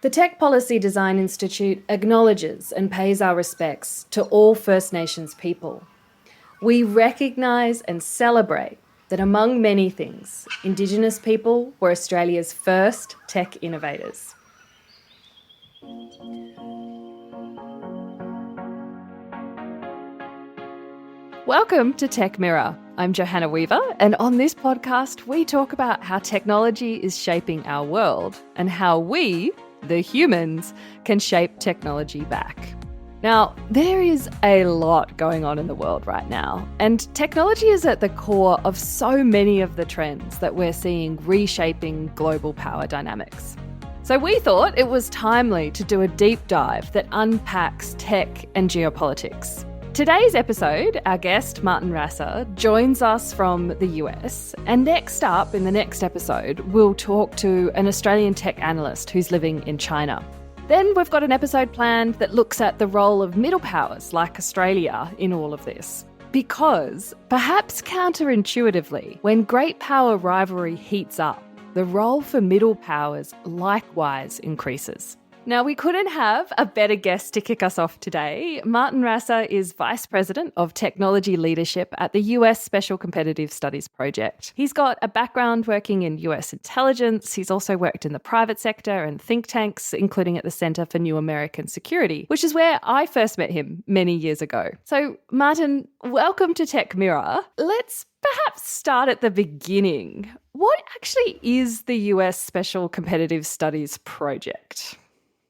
The Tech Policy Design Institute acknowledges and pays our respects to all First Nations people. We recognise and celebrate that, among many things, Indigenous people were Australia's first tech innovators. Welcome to Tech Mirror. I'm Johanna Weaver, and on this podcast, we talk about how technology is shaping our world and how we, the humans, can shape technology back. Now, there is a lot going on in the world right now, and technology is at the core of so many of the trends that we're seeing reshaping global power dynamics. So we thought it was timely to do a deep dive that unpacks tech and geopolitics. Today's episode, our guest, Martijn Rasser, joins us from the US. And next up, in the next episode, we'll talk to an Australian tech analyst who's living in China. Then we've got an episode planned that looks at the role of middle powers like Australia in all of this. Because, perhaps counterintuitively, when great power rivalry heats up, the role for middle powers likewise increases. Now, we couldn't have a better guest to kick us off today. Martijn Rasser is Vice President of Technology Leadership at the US Special Competitive Studies Project. He's got a background working in US intelligence. He's also worked in the private sector and think tanks, including at the Center for New American Security, which is where I first met him many years ago. So, Martijn, welcome to Tech Mirror. Let's perhaps start at the beginning. What actually is the US Special Competitive Studies Project?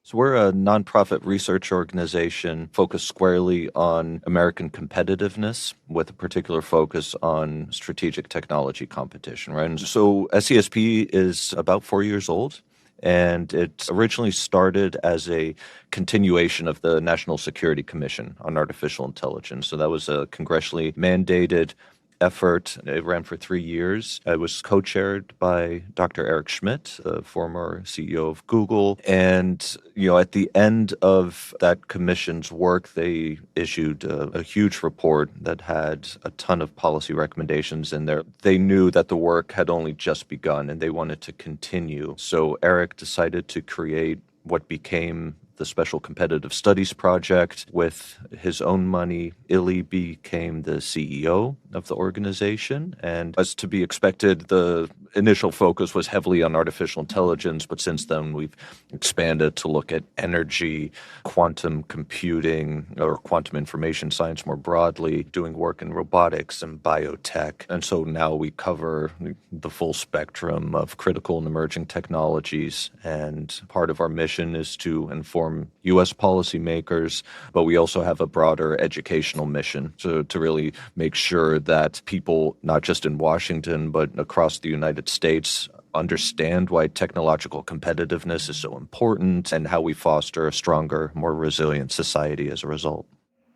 So we're a nonprofit research organization focused squarely on American competitiveness with a particular focus on strategic technology competition, right? And so SCSP is about 4 years old, and it originally started as a continuation of the National Security Commission on Artificial Intelligence. So that was a congressionally mandated effort. It ran for 3 years. It was co-chaired by Dr. Eric Schmidt, the former CEO of Google. And, at the end of that commission's work, they issued a huge report that had a ton of policy recommendations in there. They knew that the work had only just begun and they wanted to continue. So Eric decided to create what became the Special Competitive Studies Project. With his own money, Illy became the CEO of the organization. And as to be expected, the initial focus was heavily on artificial intelligence, but since then we've expanded to look at energy, quantum computing, or quantum information science more broadly, doing work in robotics and biotech. And so now we cover the full spectrum of critical and emerging technologies. And part of our mission is to inform U.S. policymakers, but we also have a broader educational mission to really make sure that people, not just in Washington, but across the United States, understand why technological competitiveness is so important and how we foster a stronger, more resilient society as a result.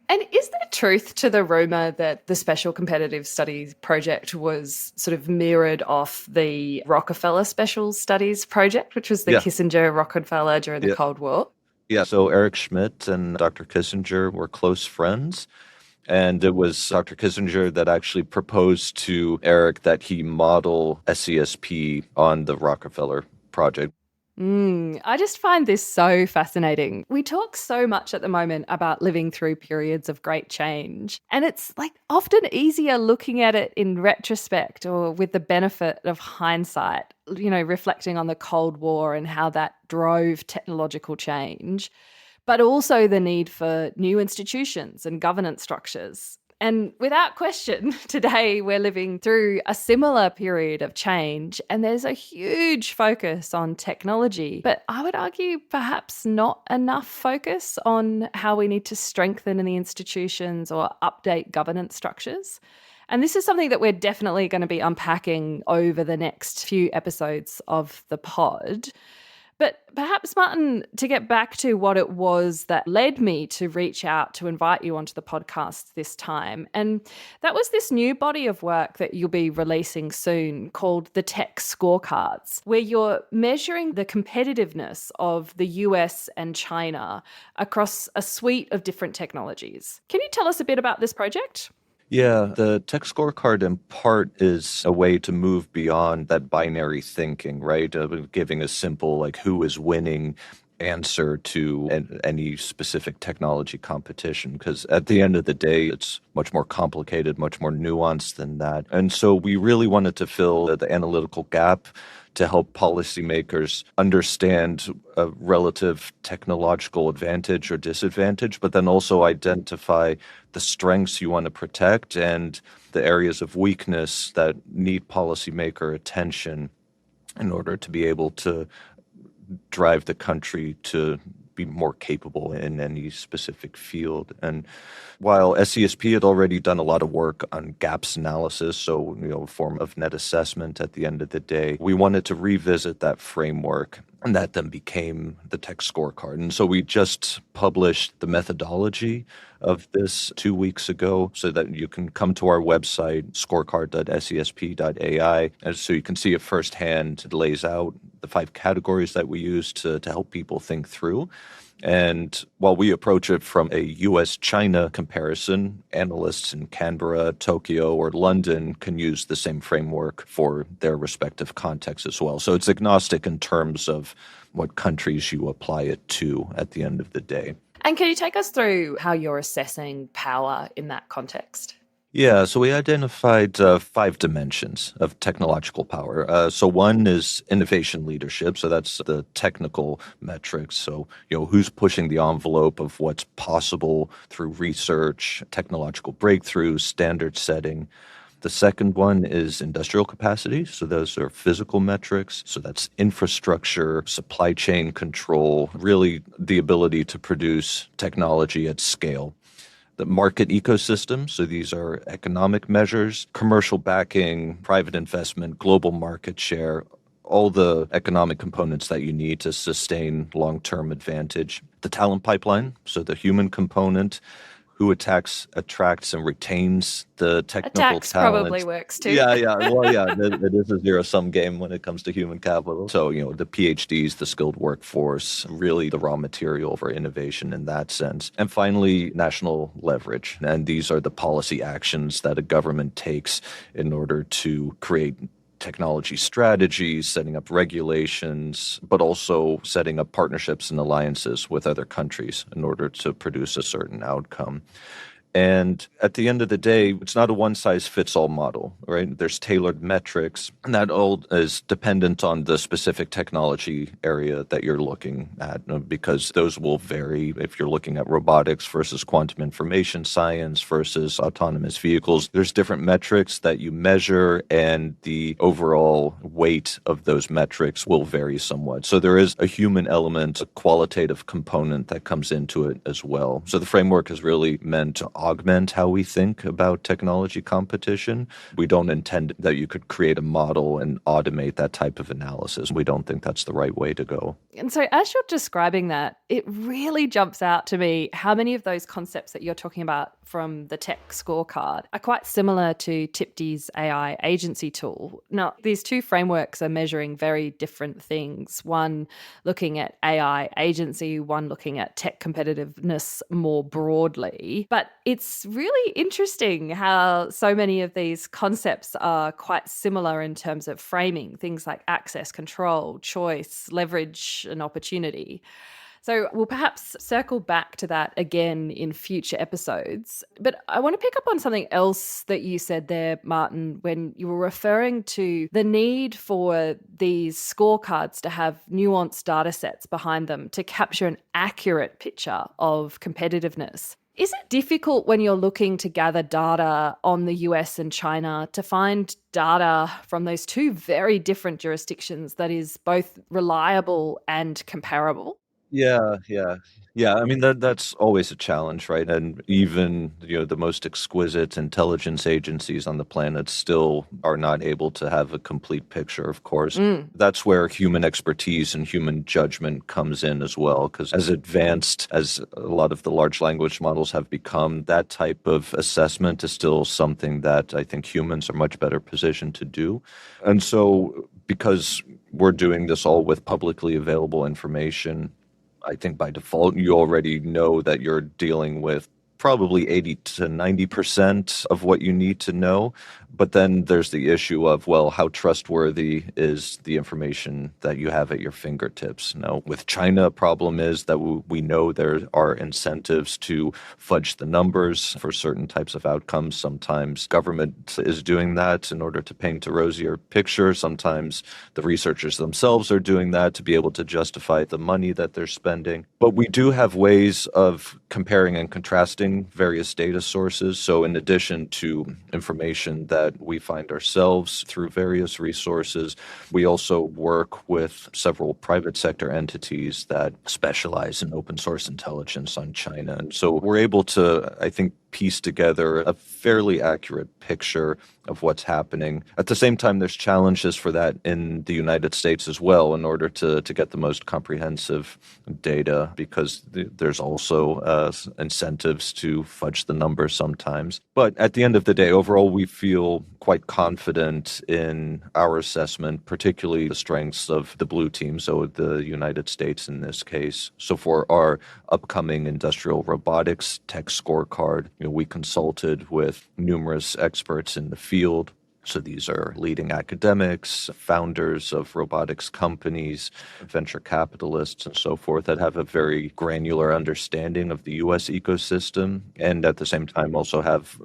And is there truth to the rumour that the Special Competitive Studies Project was sort of mirrored off the Rockefeller Special Studies Project, which was the Kissinger-Rockefeller during the Cold War? Yeah, so Eric Schmidt and Dr. Kissinger were close friends. And it was Dr. Kissinger that actually proposed to Eric that he model SCSP on the Rockefeller project. I just find this so fascinating. We talk so much at the moment about living through periods of great change, and it's often easier looking at it in retrospect or with the benefit of hindsight, reflecting on the Cold War and how that drove technological change, but also the need for new institutions and governance structures. And without question, today we're living through a similar period of change, and there's a huge focus on technology, but I would argue perhaps not enough focus on how we need to strengthen the institutions or update governance structures. And this is something that we're definitely going to be unpacking over the next few episodes of the pod. But perhaps, Martijn, to get back to what it was that led me to reach out to invite you onto the podcast this time, and that was this new body of work that you'll be releasing soon called the Tech Scorecards, where you're measuring the competitiveness of the US and China across a suite of different technologies. Can you tell us a bit about this project? Yeah, the Tech Scorecard in part is a way to move beyond that binary thinking, right? Giving a simple, who is winning answer to any specific technology competition, because at the end of the day, it's much more complicated, much more nuanced than that. And so we really wanted to fill the analytical gap to help policymakers understand a relative technological advantage or disadvantage, but then also identify the strengths you want to protect and the areas of weakness that need policymaker attention in order to be able to drive the country to be more capable in any specific field. And while SCSP had already done a lot of work on gaps analysis, so a form of net assessment at the end of the day, we wanted to revisit that framework, and that then became the Tech Scorecard. And so we just published the methodology of this 2 weeks ago, so that you can come to our website, scorecard.scesp.ai, and so you can see it firsthand. It lays out the 5 categories that we use to help people think through. And while we approach it from a US-China comparison, analysts in Canberra, Tokyo, or London can use the same framework for their respective contexts as well. So it's agnostic in terms of what countries you apply it to at the end of the day. And can you take us through how you're assessing power in that context? Yeah, so we identified 5 dimensions of technological power. So one is innovation leadership. So that's the technical metrics. So, who's pushing the envelope of what's possible through research, technological breakthroughs, standard setting. The second one is industrial capacity. So those are physical metrics. So that's infrastructure, supply chain control, really the ability to produce technology at scale. The market ecosystem, so these are economic measures, commercial backing, private investment, global market share, all the economic components that you need to sustain long-term advantage. The talent pipeline, so the human component, who attracts and retains the technical Attacks talent. Probably works too. Yeah. Well, yeah, it is a zero-sum game when it comes to human capital. So, the PhDs, the skilled workforce, really the raw material for innovation in that sense. And finally, national leverage. And these are the policy actions that a government takes in order to create technology strategies, setting up regulations, but also setting up partnerships and alliances with other countries in order to produce a certain outcome. And at the end of the day, it's not a one-size-fits-all model, right? There's tailored metrics, and that all is dependent on the specific technology area that you're looking at, because those will vary if you're looking at robotics versus quantum information science versus autonomous vehicles. There's different metrics that you measure, and the overall weight of those metrics will vary somewhat. So there is a human element, a qualitative component that comes into it as well. So the framework is really meant to augment how we think about technology competition. We don't intend that you could create a model and automate that type of analysis. We don't think that's the right way to go. And so as you're describing that, it really jumps out to me how many of those concepts that you're talking about from the Tech Scorecard are quite similar to TIPD's AI agency tool. Now, these 2 frameworks are measuring very different things. One looking at AI agency, one looking at tech competitiveness more broadly. But it's really interesting how so many of these concepts are quite similar in terms of framing, things like access, control, choice, leverage, and opportunity. So we'll perhaps circle back to that again in future episodes. But I want to pick up on something else that you said there, Martin, when you were referring to the need for these scorecards to have nuanced data sets behind them to capture an accurate picture of competitiveness. Is it difficult when you're looking to gather data on the US and China to find data from those 2 very different jurisdictions that is both reliable and comparable? Yeah. I mean, that's always a challenge, right? And even, the most exquisite intelligence agencies on the planet still are not able to have a complete picture, of course. That's where human expertise and human judgment comes in as well, because as advanced as a lot of the large language models have become, that type of assessment is still something that I think humans are much better positioned to do. And so because we're doing this all with publicly available information, I think by default, you already know that you're dealing with probably 80 to 90% of what you need to know. But then there's the issue of, well, how trustworthy is the information that you have at your fingertips? Now, with China, a problem is that we know there are incentives to fudge the numbers for certain types of outcomes. Sometimes government is doing that in order to paint a rosier picture. Sometimes the researchers themselves are doing that to be able to justify the money that they're spending. But we do have ways of comparing and contrasting various data sources. So in addition to information that we find ourselves through various resources, we also work with several private sector entities that specialize in open source intelligence on China. And so we're able to, I think, piece together a fairly accurate picture of what's happening. At the same time, there's challenges for that in the United States as well in order to get the most comprehensive data, because there's also incentives to fudge the numbers sometimes. But at the end of the day, overall, we feel quite confident in our assessment, particularly the strengths of the blue team, so the United States in this case. So for our upcoming industrial robotics tech scorecard, we consulted with numerous experts in the field. So these are leading academics, founders of robotics companies, venture capitalists, and so forth that have a very granular understanding of the U.S. ecosystem, and at the same time also have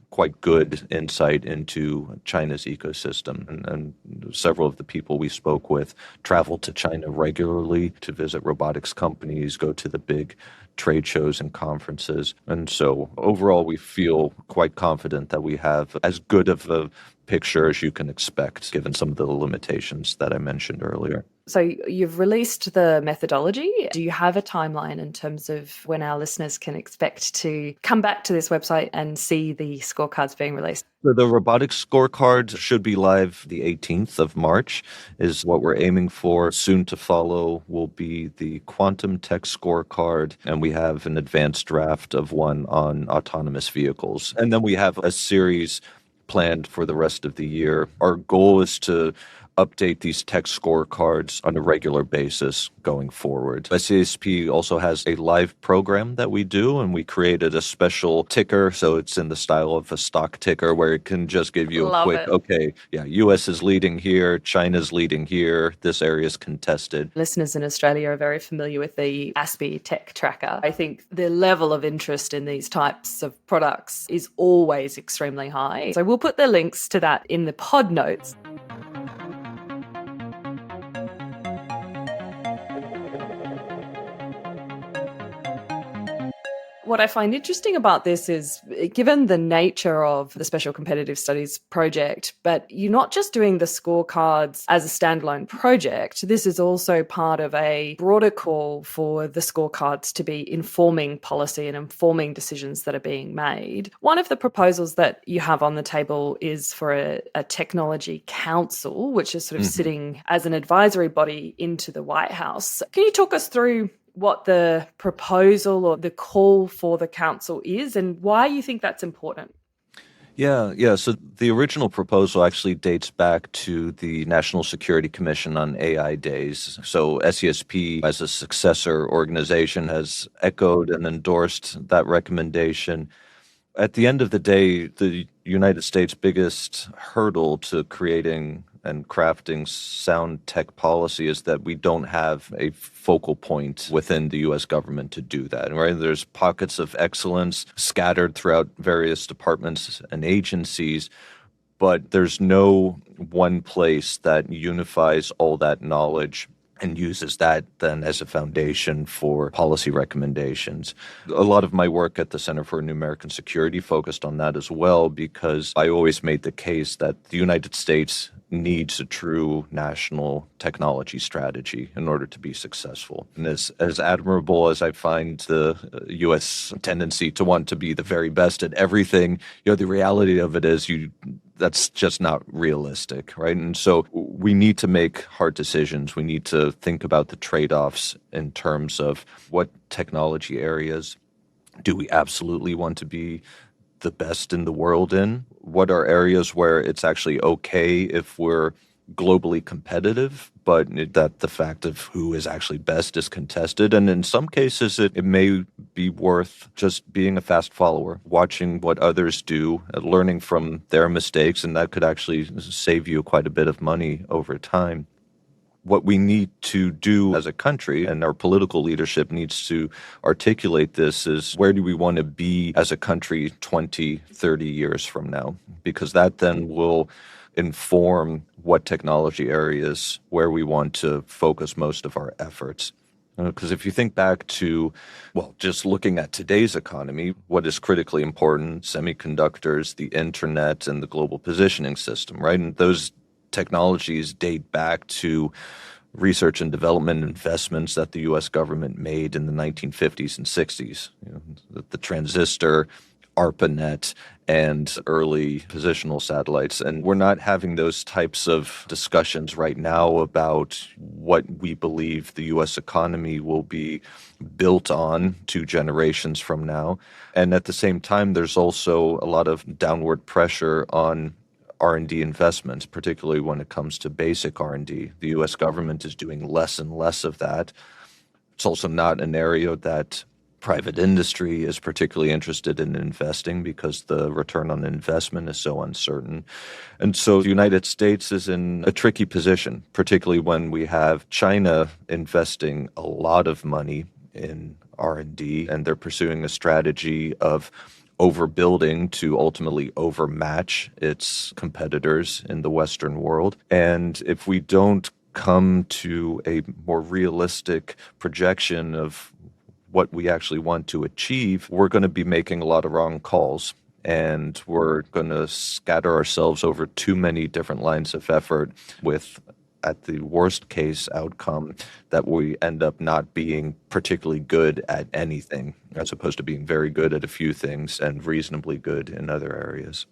quite good insight into China's ecosystem. And several of the people we spoke with travel to China regularly to visit robotics companies, go to the big trade shows and conferences. And so overall, we feel quite confident that we have as good of a picture as you can expect, given some of the limitations that I mentioned earlier. So you've released the methodology. Do you have a timeline in terms of when our listeners can expect to come back to this website and see the scorecards being released? So the robotics scorecard should be live the 18th of March is what we're aiming for. Soon to follow will be the quantum tech scorecard, and we have an advanced draft of one on autonomous vehicles. And then we have a series planned for the rest of the year. Our goal is to update these tech scorecards on a regular basis going forward. SCSP also has a live program that we do, and we created a special ticker, so it's in the style of a stock ticker where it can just give you a quick, okay, yeah, US is leading here, China's leading here, this area is contested. Listeners in Australia are very familiar with the ASPE tech tracker. I think the level of interest in these types of products is always extremely high. So we'll put the links to that in the pod notes. What I find interesting about this is, given the nature of the Special Competitive Studies project, but you're not just doing the scorecards as a standalone project. This is also part of a broader call for the scorecards to be informing policy and informing decisions that are being made. One of the proposals that you have on the table is for a technology council, which is sort of sitting as an advisory body into the White House. Can you talk us through what the proposal or the call for the council is and why you think that's important? Yeah. So the original proposal actually dates back to the National Security Commission on AI days. So SCSP, as a successor organization, has echoed and endorsed that recommendation. At the end of the day, the United States' biggest hurdle to creating and crafting sound tech policy is that we don't have a focal point within the U.S. government to do that, right? There's pockets of excellence scattered throughout various departments and agencies, but there's no one place that unifies all that knowledge and uses that then as a foundation for policy recommendations. A lot of my work at the Center for New American Security focused on that as well, because I always made the case that the United States needs a true national technology strategy in order to be successful. And as admirable as I find the U.S. tendency to want to be the very best at everything, the reality of it is that's just not realistic, right? And so we need to make hard decisions. We need to think about the trade-offs in terms of what technology areas do we absolutely want to be the best in the world in? What are areas where it's actually okay if we're globally competitive, but that the fact of who is actually best is contested. And in some cases, it may be worth just being a fast follower, watching what others do, learning from their mistakes, and that could actually save you quite a bit of money over time. What we need to do as a country, and our political leadership needs to articulate this, is where do we want to be as a country 20, 30 years from now? Because that then will inform what technology areas where we want to focus most of our efforts. Because if you think back to, just looking at today's economy, what is critically important, semi-conductors, the internet, and the global positioning system, right? And those technologies date back to research and development investments that the U.S. government made in the 1950s and 60s. The transistor, ARPANET, and early positional satellites. And we're not having those types of discussions right now about what we believe the U.S. economy will be built on 2 generations from now. And at the same time, there's also a lot of downward pressure on R&D investments, particularly when it comes to basic R&D. The U.S. government is doing less and less of that. It's also not an area that private industry is particularly interested in investing because the return on investment is so uncertain. And so the United States is in a tricky position, particularly when we have China investing a lot of money in R&D, and they're pursuing a strategy of overbuilding to ultimately overmatch its competitors in the Western world. And if we don't come to a more realistic projection of what we actually want to achieve, we're going to be making a lot of wrong calls. And we're going to scatter ourselves over too many different lines of effort with, at the worst case outcome, that we end up not being particularly good at anything, as opposed to being very good at a few things and reasonably good in other areas.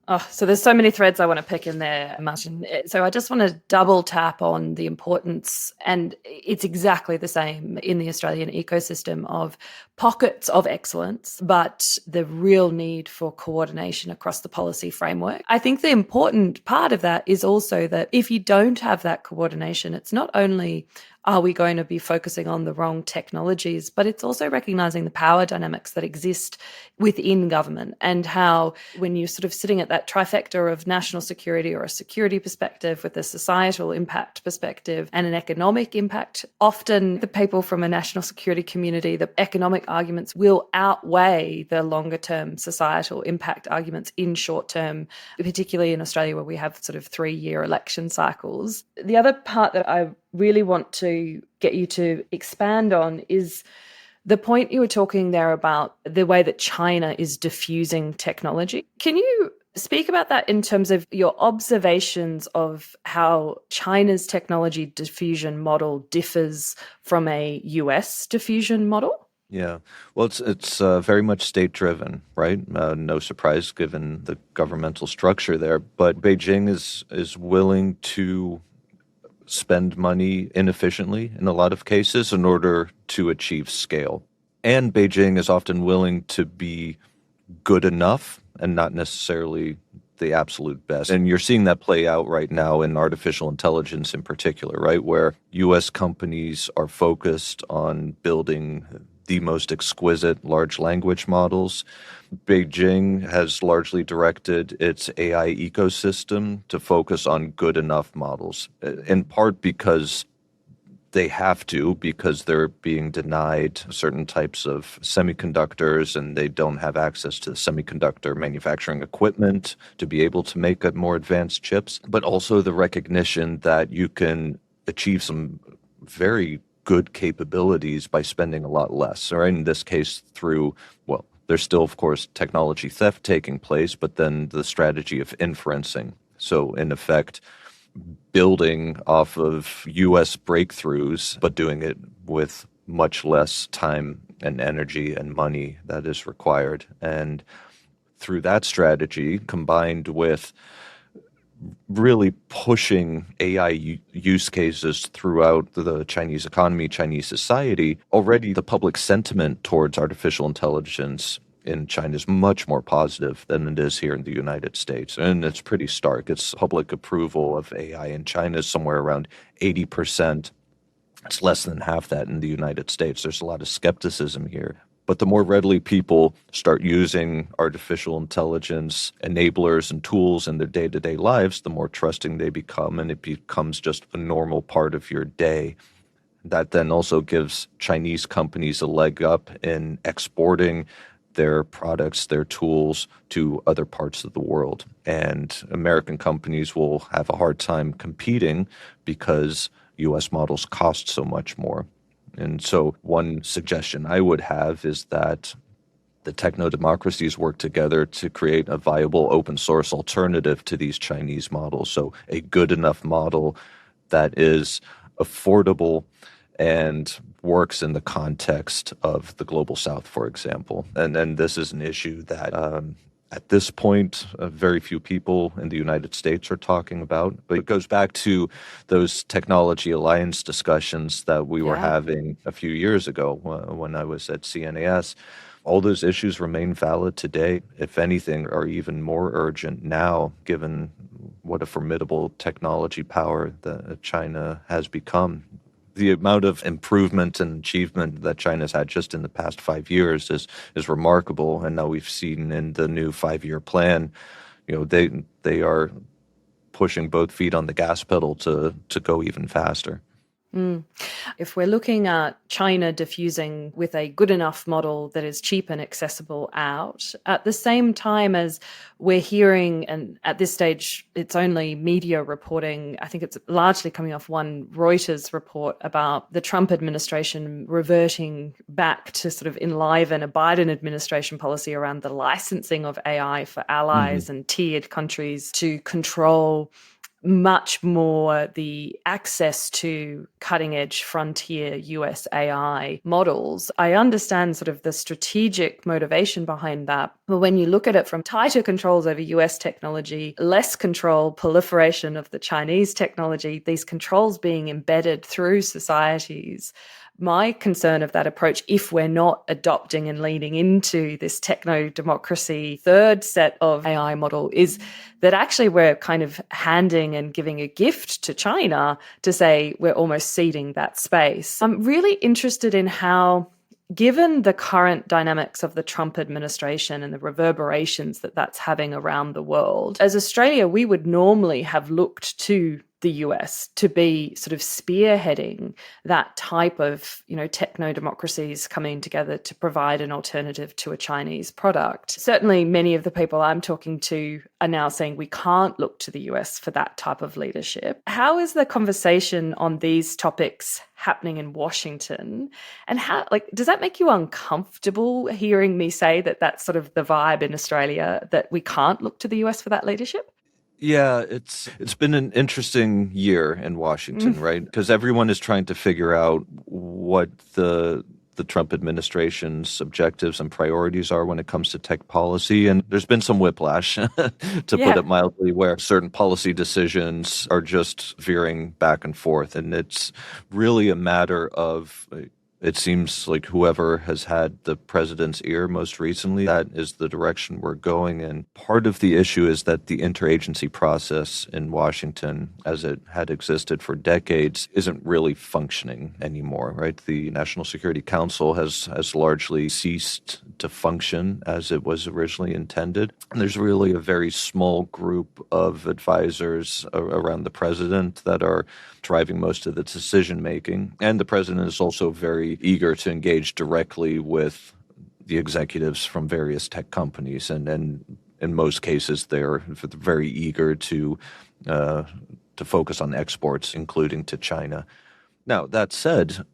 Oh, so there's so many threads I want to pick in there, Martin. So I just want to double tap on the importance, and it's exactly the same in the Australian ecosystem, of pockets of excellence, but the real need for coordination across the policy framework. I think the important part of that is also that if you don't have that coordination, it's not only are we going to be focusing on the wrong technologies, but it's also recognizing the power dynamics that exist within government, and how when you're sort of sitting at that trifecta of national security or a security perspective with a societal impact perspective and an economic impact, often the people from a national security community, the economic arguments will outweigh the longer term societal impact arguments in short term, particularly in Australia where we have sort of 3-year election cycles. The other part that I really want to get you to expand on is the point you were talking there about the way that China is diffusing technology. Can you speak about that in terms of your observations of how China's technology diffusion model differs from a US diffusion model? Yeah, well, it's very much state-driven, right? No surprise given the governmental structure there. But Beijing is willing to spend money inefficiently in a lot of cases in order to achieve scale. And Beijing is often willing to be good enough and not necessarily the absolute best. And you're seeing that play out right now in artificial intelligence in particular, right? Where US companies are focused on building the most exquisite large language models. Beijing has largely directed its AI ecosystem to focus on good enough models, in part because they have to, because they're being denied certain types of semiconductors and they don't have access to semiconductor manufacturing equipment to be able to make more advanced chips, but also the recognition that you can achieve some very good capabilities by spending a lot less, or in this case through, there's still, of course, technology theft taking place, but then the strategy of inferencing. So in effect, building off of US breakthroughs, but doing it with much less time and energy and money that is required. And through that strategy, combined with really pushing AI use cases throughout the Chinese economy, Chinese society, already the public sentiment towards artificial intelligence in China is much more positive than it is here in the United States. And it's pretty stark. It's public approval of AI in China is somewhere around 80%. It's less than half that in the United States. There's a lot of skepticism here. But the more readily people start using artificial intelligence enablers and tools in their day-to-day lives, the more trusting they become, and it becomes just a normal part of your day. That then also gives Chinese companies a leg up in exporting their products, their tools to other parts of the world. And American companies will have a hard time competing because U.S. models cost so much more. And so one suggestion I would have is that the techno-democracies work together to create a viable open source alternative to these Chinese models. So a good enough model that is affordable and works in the context of the global South, for example. And this is an issue that at this point, very few people in the United States are talking about. But it goes back to those technology alliance discussions that we were having a few years ago when I was at CNAS. All those issues remain valid today, if anything, are even more urgent now, given what a formidable technology power that China has become. The amount of improvement and achievement that China's had just in the past 5 years is remarkable. And now we've seen in the new 5-year plan, they are pushing both feet on the gas pedal to go even faster. If we're looking at China diffusing with a good enough model that is cheap and accessible out, at the same time as we're hearing, and at this stage, it's only media reporting, I think it's largely coming off one Reuters report about the Trump administration reverting back to sort of enliven a Biden administration policy around the licensing of AI for allies and tiered countries to control much more the access to cutting-edge frontier US AI models. I understand sort of the strategic motivation behind that. But when you look at it from tighter controls over US technology, less control, proliferation of the Chinese technology, these controls being embedded through societies, my concern of that approach, if we're not adopting and leaning into this techno-democracy third set of AI model, is that actually we're kind of handing and giving a gift to China to say we're almost ceding that space. I'm really interested in how, given the current dynamics of the Trump administration and the reverberations that that's having around the world, as Australia, we would normally have looked to the US to be sort of spearheading that type of, techno-democracies coming together to provide an alternative to a Chinese product. Certainly, many of the people I'm talking to are now saying we can't look to the US for that type of leadership. How is the conversation on these topics happening in Washington? And how, does that make you uncomfortable hearing me say that that's sort of the vibe in Australia, that we can't look to the US for that leadership? Yeah, it's been an interesting year in Washington, right? Because everyone is trying to figure out what the Trump administration's objectives and priorities are when it comes to tech policy. And there's been some whiplash, to put it mildly, where certain policy decisions are just veering back and forth. And it's really a matter of, it seems like whoever has had the president's ear most recently, that is the direction we're going in. Part of the issue is that the interagency process in Washington, as it had existed for decades, isn't really functioning anymore, right? The National Security Council has largely ceased to function as it was originally intended. And there's really a very small group of advisors around the president that are driving most of the decision making. And the president is also very eager to engage directly with the executives from various tech companies. And in most cases, they're very eager to focus on exports, including to China. Now, that said,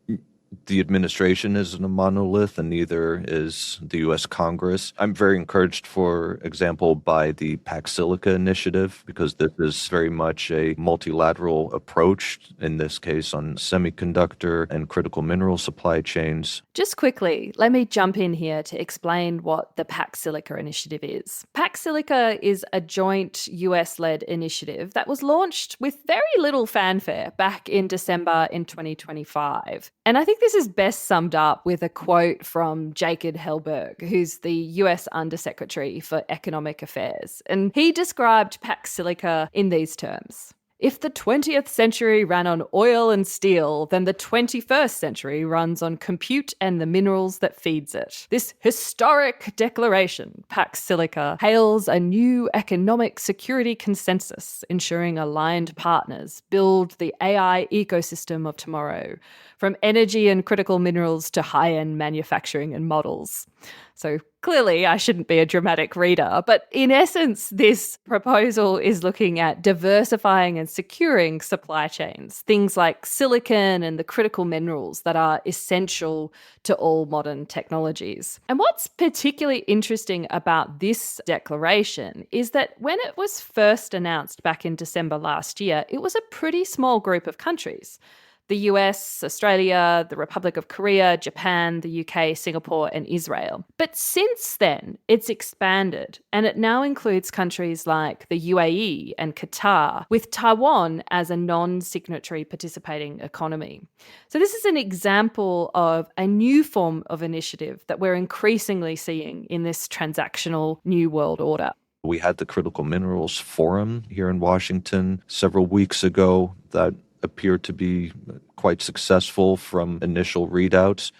the administration isn't a monolith, and neither is the U.S. Congress. I'm very encouraged, for example, by the Pax Silica initiative, because this is very much a multilateral approach, in this case on semiconductor and critical mineral supply chains. Just quickly, let me jump in here to explain what the Pax Silica initiative is. Pax Silica is a joint US-led initiative that was launched with very little fanfare back in December in 2025. And I think this is best summed up with a quote from Jacob Hellberg, who's the US Undersecretary for Economic Affairs. And he described Pax Silica in these terms. If the 20th century ran on oil and steel, then the 21st century runs on compute and the minerals that feeds it. This historic declaration, Pax Silica, hails a new economic security consensus, ensuring aligned partners build the AI ecosystem of tomorrow, from energy and critical minerals to high-end manufacturing and models. So clearly I shouldn't be a dramatic reader, but in essence, this proposal is looking at diversifying and securing supply chains, things like silicon and the critical minerals that are essential to all modern technologies. And what's particularly interesting about this declaration is that when it was first announced back in December last year, it was a pretty small group of countries. The US, Australia, the Republic of Korea, Japan, the UK, Singapore, and Israel. But since then, it's expanded, and it now includes countries like the UAE and Qatar, with Taiwan as a non-signatory participating economy. So this is an example of a new form of initiative that we're increasingly seeing in this transactional new world order. We had the Critical Minerals Forum here in Washington several weeks ago that appeared to be quite successful from initial readouts.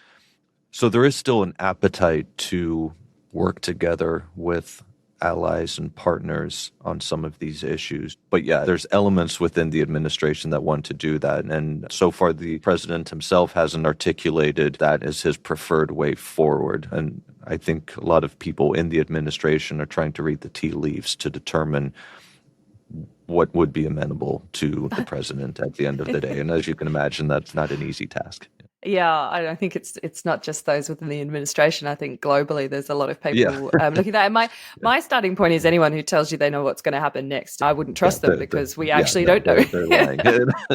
So there is still an appetite to work together with allies and partners on some of these issues. But yeah, there's elements within the administration that want to do that. And so far, the president himself hasn't articulated that as his preferred way forward. And I think a lot of people in the administration are trying to read the tea leaves to determine what would be amenable to the president at the end of the day. And as you can imagine, that's not an easy task. Yeah, I think it's not just those within the administration. I think globally there's a lot of people looking at that. My starting point is anyone who tells you they know what's going to happen next. I wouldn't trust them because we actually don't know. They're lying.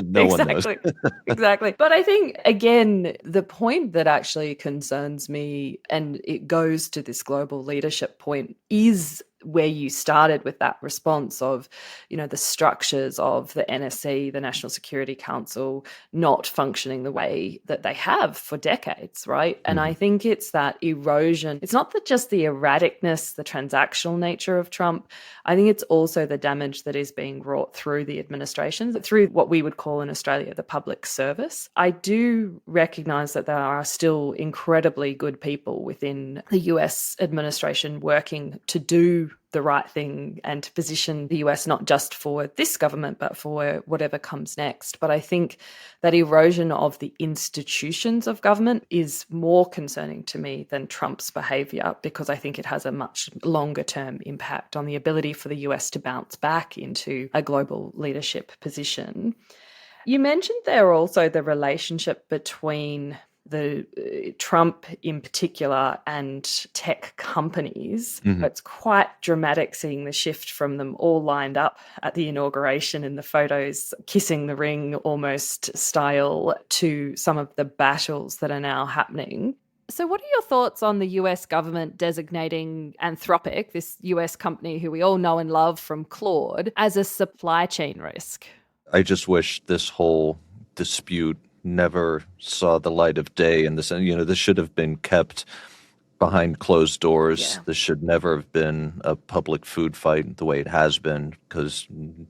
No one knows. Exactly. But I think, again, the point that actually concerns me, and it goes to this global leadership point, is where you started with that response of, the structures of the NSC, the National Security Council, not functioning the way that they have for decades, right? And I think it's that erosion. It's not just the erraticness, the transactional nature of Trump. I think it's also the damage that is being wrought through the administration, through what we would call in Australia the public service. I do recognise that there are still incredibly good people within the US administration working to do the right thing and to position the US not just for this government, but for whatever comes next. But I think that erosion of the institutions of government is more concerning to me than Trump's behaviour, because I think it has a much longer term impact on the ability for the US to bounce back into a global leadership position. You mentioned there also the relationship between the Trump in particular and tech companies. It's quite dramatic seeing the shift from them all lined up at the inauguration in the photos, kissing the ring almost style, to some of the battles that are now happening. So what are your thoughts on the US government designating Anthropic, this US company who we all know and love from Claude, as a supply chain risk? I just wish this whole dispute never saw the light of day. And this should have been kept behind closed doors. This should never have been a public food fight the way it has been, because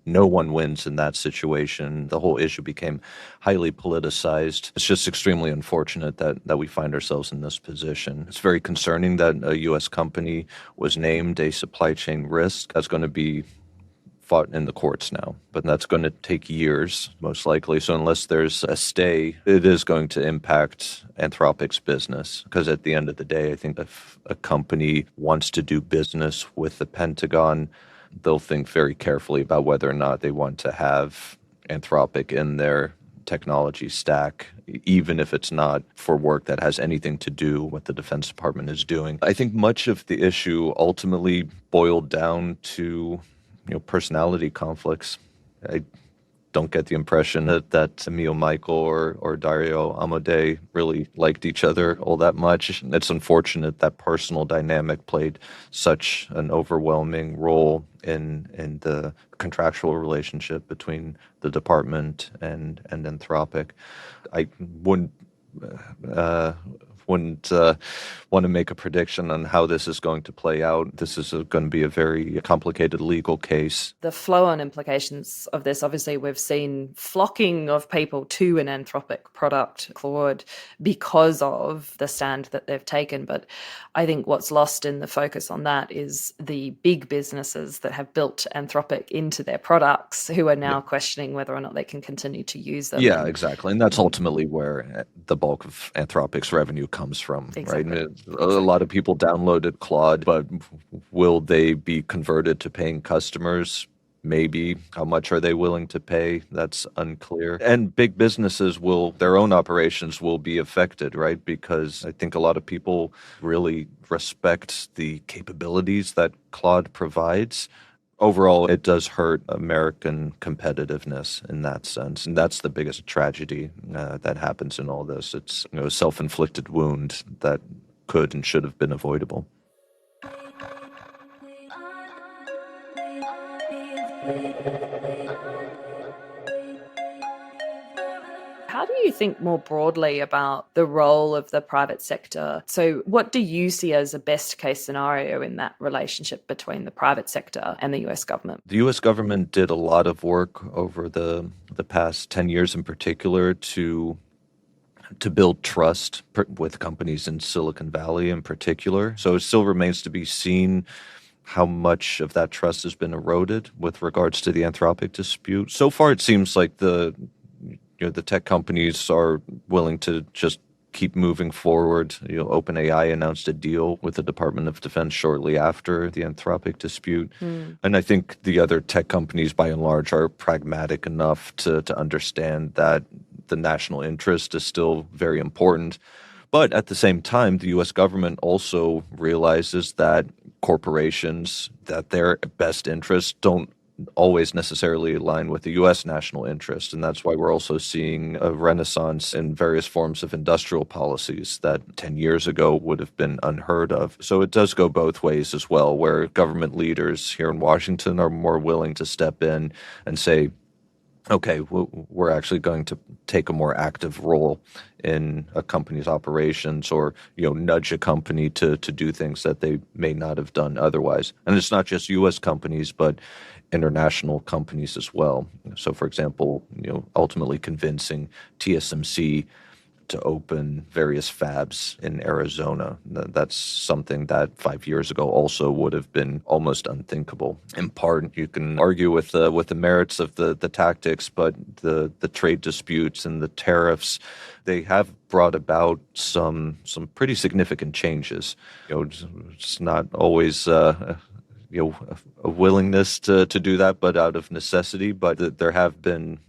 no one wins in that situation. The whole issue became highly politicized. It's just extremely unfortunate that we find ourselves in this position. It's very concerning that a U.S. company was named a supply chain risk. That's going to be fought in the courts now, but that's going to take years, most likely. So unless there's a stay, it is going to impact Anthropic's business, because at the end of the day, I think if a company wants to do business with the Pentagon, they'll think very carefully about whether or not they want to have Anthropic in their technology stack, even if it's not for work that has anything to do with what the Defense Department is doing. I think much of the issue ultimately boiled down to personality conflicts. I don't get the impression that Emil Michael or Dario Amodei really liked each other all that much. It's unfortunate that personal dynamic played such an overwhelming role in the contractual relationship between the department and Anthropic. I wouldn't wouldn't want to make a prediction on how this is going to play out. This is going to be a very complicated legal case. The flow-on implications of this, obviously, we've seen flocking of people to an Anthropic product, Claude, because of the stand that they've taken. But I think what's lost in the focus on that is the big businesses that have built Anthropic into their products who are now questioning whether or not they can continue to use them. Yeah, exactly. And that's ultimately where the bulk of Anthropic's revenue comes from, right? A lot of people downloaded Claude, but will they be converted to paying customers? Maybe. How much are they willing to pay? That's unclear. And big businesses their own operations will be affected, right? Because I think a lot of people really respect the capabilities that Claude provides. Overall, it does hurt American competitiveness in that sense. And that's the biggest tragedy that happens in all this. It's a self-inflicted wound that could and should have been avoidable. How do you think more broadly about the role of the private sector? So what do you see as a best case scenario in that relationship between the private sector and the US government? The US government did a lot of work over the past 10 years in particular to build trust with companies in Silicon Valley in particular. So it still remains to be seen how much of that trust has been eroded with regards to the Anthropic dispute. So far, it seems like the tech companies are willing to just keep moving forward. OpenAI announced a deal with the Department of Defense shortly after the Anthropic dispute. And I think the other tech companies, by and large, are pragmatic enough to understand that the national interest is still very important. But at the same time, the U.S. government also realizes that corporations, that their best interests don't always necessarily align with the U.S. national interest. And that's why we're also seeing a renaissance in various forms of industrial policies that 10 years ago would have been unheard of. So it does go both ways as well, where government leaders here in Washington are more willing to step in and say, okay, we're actually going to take a more active role in a company's operations, or nudge a company to do things that they may not have done otherwise. And it's not just U.S. companies, but international companies as well. So, for example, ultimately convincing TSMC to open various fabs in Arizona. That's something that 5 years ago also would have been almost unthinkable. In part, you can argue with the merits of the tactics, but the trade disputes and the tariffs, they have brought about some pretty significant changes. It's not always a willingness to do that, but out of necessity. But there have been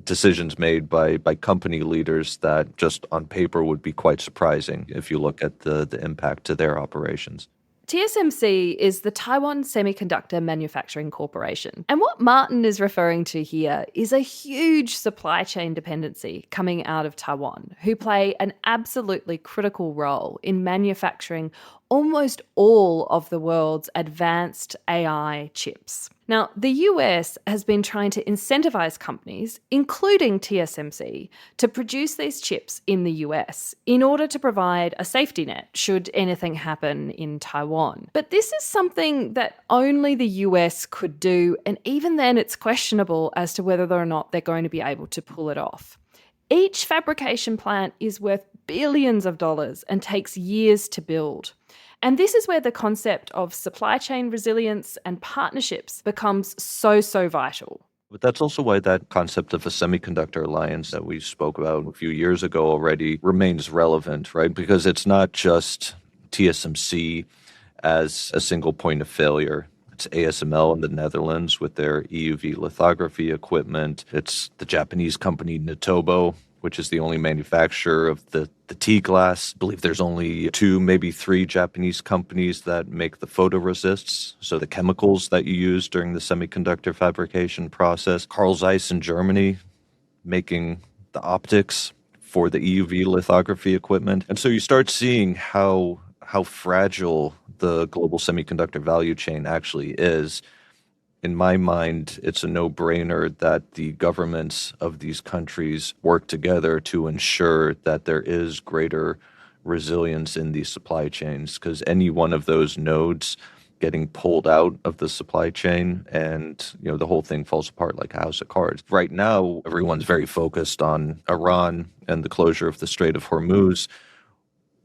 decisions made by company leaders that just on paper would be quite surprising if you look at the impact to their operations. TSMC is the Taiwan Semiconductor Manufacturing Corporation. And what Martin is referring to here is a huge supply chain dependency coming out of Taiwan, who play an absolutely critical role in manufacturing almost all of the world's advanced AI chips. Now, the US has been trying to incentivize companies, including TSMC, to produce these chips in the US in order to provide a safety net should anything happen in Taiwan. But this is something that only the US could do, and even then it's questionable as to whether or not they're going to be able to pull it off. Each fabrication plant is worth billions of dollars and takes years to build. And this is where the concept of supply chain resilience and partnerships becomes so vital. But that's also why that concept of a semiconductor alliance that we spoke about a few years ago already remains relevant, right? Because it's not just TSMC as a single point of failure. It's ASML in the Netherlands with their EUV lithography equipment. It's the Japanese company Nitobo, which is the only manufacturer of the T-glass. I believe there's only 2, maybe 3 Japanese companies that make the photoresists, so the chemicals that you use during the semiconductor fabrication process. Carl Zeiss in Germany making the optics for the EUV lithography equipment. And so you start seeing how fragile the global semiconductor value chain actually is. in my mind, it's a no-brainer that the governments of these countries work together to ensure that there is greater resilience in these supply chains, because any one of those nodes getting pulled out of the supply chain and the whole thing falls apart like a house of cards. Right now, everyone's very focused on Iran and the closure of the Strait of Hormuz.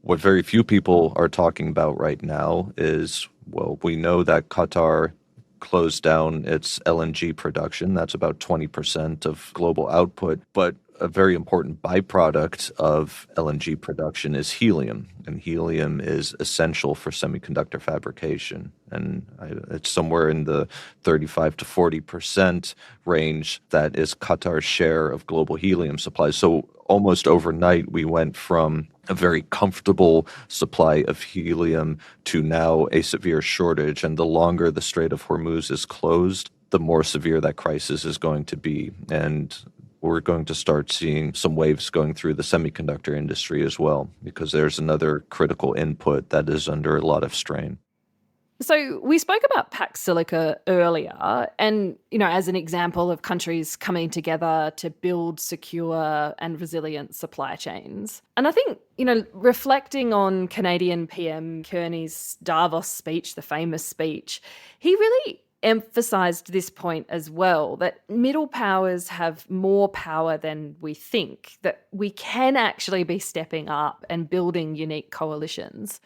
What very few people are talking about right now is, well, we know that Qatar closed down its LNG production. That's about 20% of global output. But a very important byproduct of LNG production is helium, and helium is essential for semiconductor fabrication. And it's somewhere in the 35 to 40% range that is Qatar's share of global helium supply. So almost overnight, we went from a very comfortable supply of helium to now a severe shortage. And the longer the Strait of Hormuz is closed, the more severe that crisis is going to be. And we're going to start seeing some waves going through the semiconductor industry as well, because there's another critical input that is under a lot of strain. So we spoke about Pax Silica earlier, and, as an example of countries coming together to build secure and resilient supply chains. And I think, reflecting on Canadian PM Kearney's Davos speech, the famous speech, he really emphasized this point as well, that middle powers have more power than we think, that we can actually be stepping up and building unique coalitions.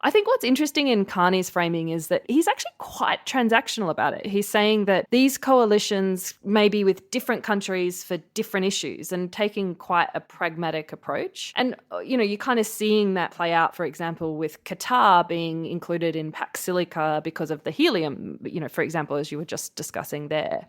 I think what's interesting in Kearney's framing is that he's actually quite transactional about it. He's saying that these coalitions may be with different countries for different issues and taking quite a pragmatic approach. And, you're kind of seeing that play out, for example, with Qatar being included in Pax Silica because of the helium, for example, as you were just discussing there.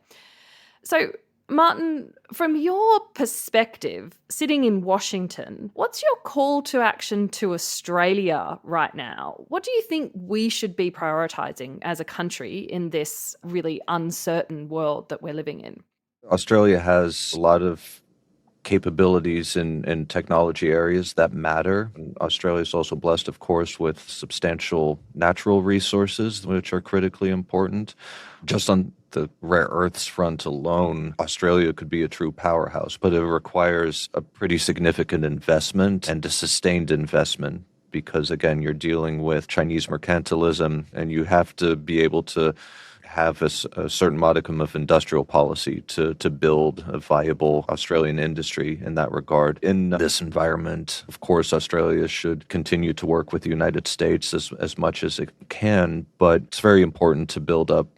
So, Martin, from your perspective, sitting in Washington, what's your call to action to Australia right now? What do you think we should be prioritising as a country in this really uncertain world that we're living in? Australia has a lot of capabilities in technology areas that matter. Australia is also blessed, of course, with substantial natural resources, which are critically important. Just on the rare earths front alone, Australia could be a true powerhouse, but it requires a pretty significant investment and a sustained investment because, again, you're dealing with Chinese mercantilism, and you have to be able to have a certain modicum of industrial policy to build a viable Australian industry in that regard. In this environment, of course, Australia should continue to work with the United States as much as it can, but it's very important to build up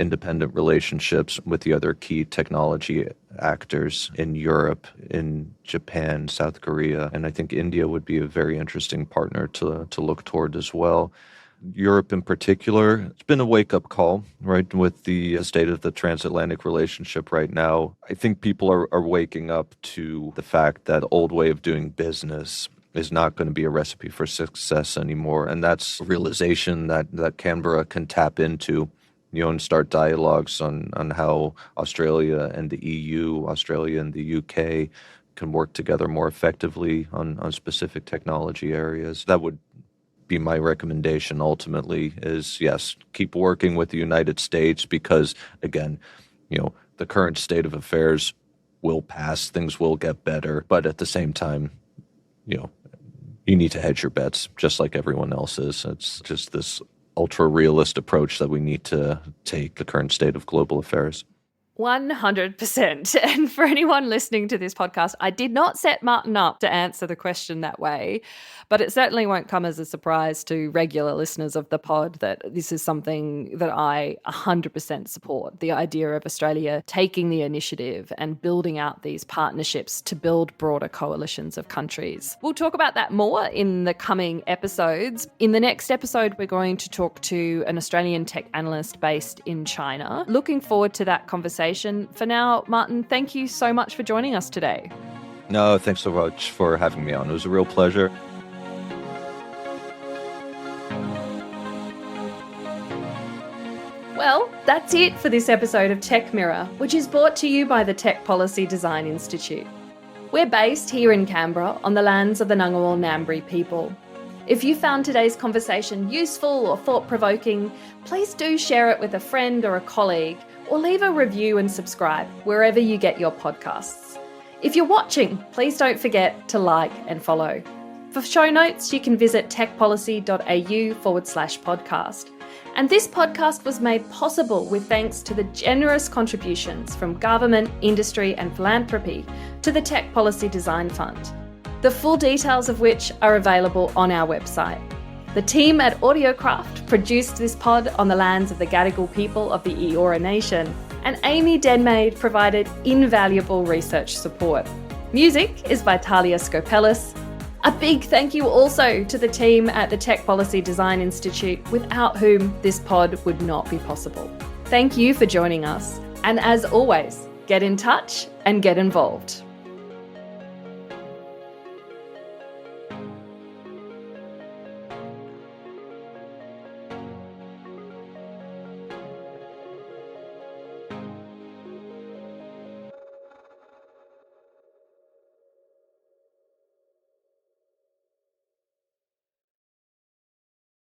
independent relationships with the other key technology actors in Europe, in Japan, South Korea, and I think India would be a very interesting partner to look toward as well. Europe in particular, it's been a wake-up call, right, with the state of the transatlantic relationship right now. I think people are waking up to the fact that the old way of doing business is not going to be a recipe for success anymore, and that's a realization that Canberra can tap into, and start dialogues on how Australia and the EU, Australia and the UK can work together more effectively on specific technology areas. That would be my recommendation ultimately is, yes, keep working with the United States because, again, the current state of affairs will pass, things will get better, but at the same time, you need to hedge your bets just like everyone else is. It's just this ultra-realist approach that we need to take the current state of global affairs. 100%. And for anyone listening to this podcast, I did not set Martin up to answer the question that way, but it certainly won't come as a surprise to regular listeners of the pod that this is something that I 100% support, the idea of Australia taking the initiative and building out these partnerships to build broader coalitions of countries. We'll talk about that more in the coming episodes. In the next episode, we're going to talk to an Australian tech analyst based in China. Looking forward to that conversation. For now, Martin, thank you so much for joining us today. No, thanks so much for having me on. It was a real pleasure. Well, that's it for this episode of Tech Mirror, which is brought to you by the Tech Policy Design Institute. We're based here in Canberra on the lands of the Ngunnawal Ngambri people. If you found today's conversation useful or thought-provoking, please do share it with a friend or a colleague. or leave a review and subscribe wherever you get your podcasts. If you're watching, please don't forget to like and follow. For show notes, you can visit techpolicy.au/podcast. And this podcast was made possible with thanks to the generous contributions from government, industry and philanthropy to the Tech Policy Design Fund, the full details of which are available on our website. The team at Audiocraft produced this pod on the lands of the Gadigal people of the Eora Nation, and Amy Denmaid provided invaluable research support. Music is by Talia Skopelis. A big thank you also to the team at the Tech Policy Design Institute, without whom this pod would not be possible. Thank you for joining us. And as always, get in touch and get involved.